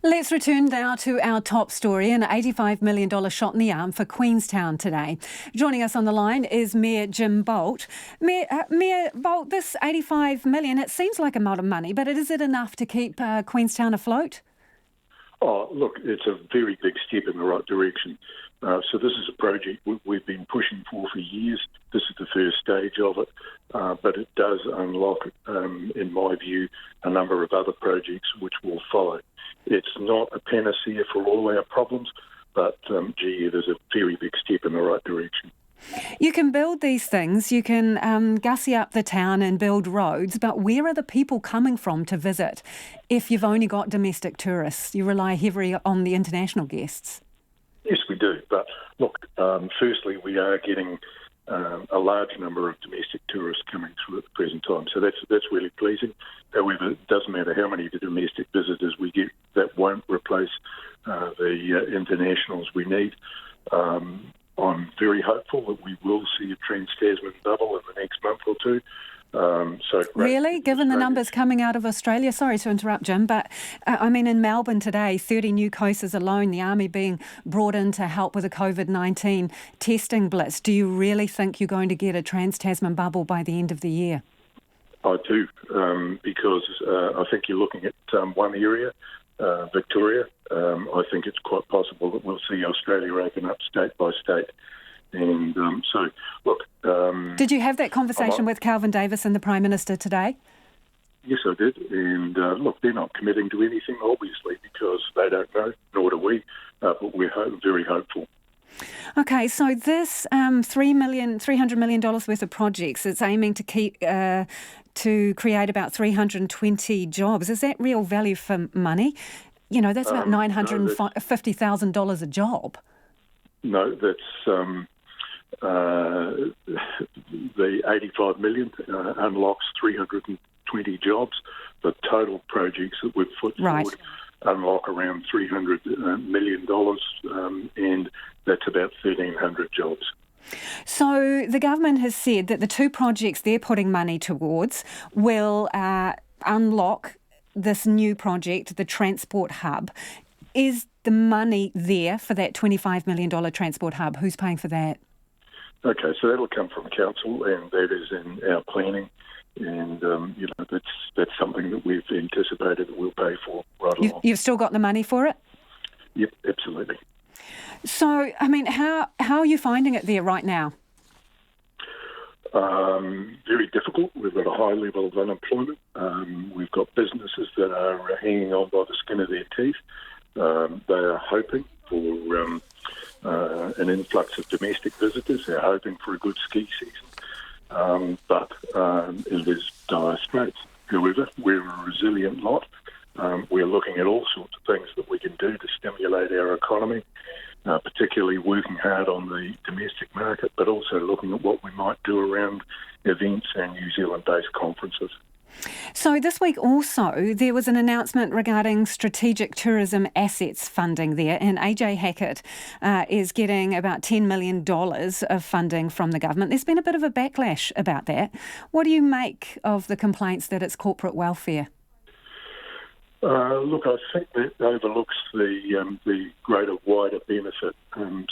Let's return now to our top story, an $85 million shot in the arm for Queenstown today. Joining us on the line is Mayor Jim Boult. Mayor Boult, this $85 million, it seems like a lot of money, but is it enough to keep Queenstown afloat? Oh, look, it's a very big step in the right direction. So this is a project we've been pushing for years. This is the first stage of it, but it does unlock, in my view, a number of other projects which will follow. It's not a panacea for all our problems, but, it is a very big step in the right direction. You can build these things, you can gussy up the town and build roads, but where are the people coming from to visit if you've only got domestic tourists? You rely heavily on the international guests. Yes, we do. But look, firstly, we are getting a large number of domestic tourists coming through at the present time. So that's really pleasing. However, it doesn't matter how many domestic visitors we get, that won't replace the internationals we need. I'm very hopeful that we will see a Trans-Tasman bubble in the next month or two. Really? Given the numbers coming out of Australia? Sorry to interrupt, Jim, but in Melbourne today, 30 new cases alone, the Army being brought in to help with the COVID-19 testing blitz. Do you really think you're going to get a Trans-Tasman bubble by the end of the year? I do, because I think you're looking at one area, Victoria. I think it's quite possible that we'll see Australia open up state by state. And look... Did you have that conversation with Calvin Davis and the Prime Minister today? Yes, I did. And look, they're not committing to anything, obviously, because they don't know, nor do we. But we're very hopeful. Okay, so this $300 million worth of projects, it's aiming to create about 320 jobs. Is that real value for money? You know, that's about $950,000 a job. No, that's the 85 million unlocks 320 jobs. The total projects that we've put forward unlock around $300 million, and that's about 1,300 jobs. So the government has said that the two projects they're putting money towards will unlock this new project, the Transport Hub. Is the money there for that $25 million Transport Hub? Who's paying for that? Okay, so that'll come from council, and that is in our planning, and that's something that we've anticipated that we'll pay for right along. You've still got the money for it? Yep, absolutely. So, how are you finding it there right now? Very difficult. We've got a high level of unemployment. We've got businesses that are hanging on by the skin of their teeth. They are hoping for an influx of domestic visitors. They're hoping for a good ski season. But it is dire straits. However, we're a resilient lot. We're looking at all sorts of things that we can do to stimulate our economy, particularly working hard on the domestic market, but also looking at what we might do around events and New Zealand-based conferences. So this week also there was an announcement regarding strategic tourism assets funding there, and AJ Hackett is getting about $10 million of funding from the government. There's been a bit of a backlash about that. What do you make of the complaints that it's corporate welfare? Look, I think that overlooks the greater, wider benefit.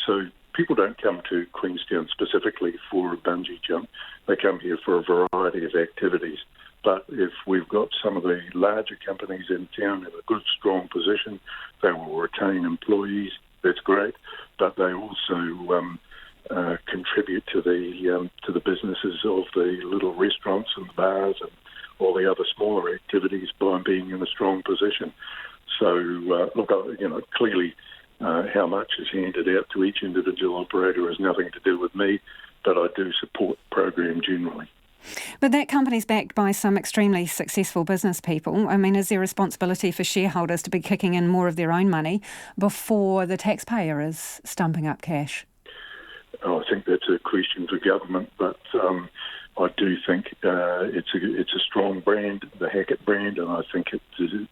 So people don't come to Queenstown specifically for a bungee jump. They come here for a variety of activities. But if we've got some of the larger companies in town in a good, strong position, they will retain employees. That's great. But they also contribute to the businesses of the little restaurants and bars and all the other smaller activities by being in a strong position. So, look, clearly how much is handed out to each individual operator has nothing to do with me, but I do support the program generally. But that company's backed by some extremely successful business people. Is there responsibility for shareholders to be kicking in more of their own money before the taxpayer is stumping up cash? I think that's a question for government, but I do think it's a strong brand, the Hackett brand, and I think it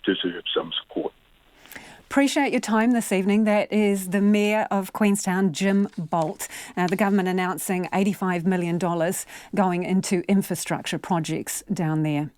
deserves some support. Appreciate your time this evening. That is the Mayor of Queenstown, Jim Boult. The government announcing $85 million going into infrastructure projects down there.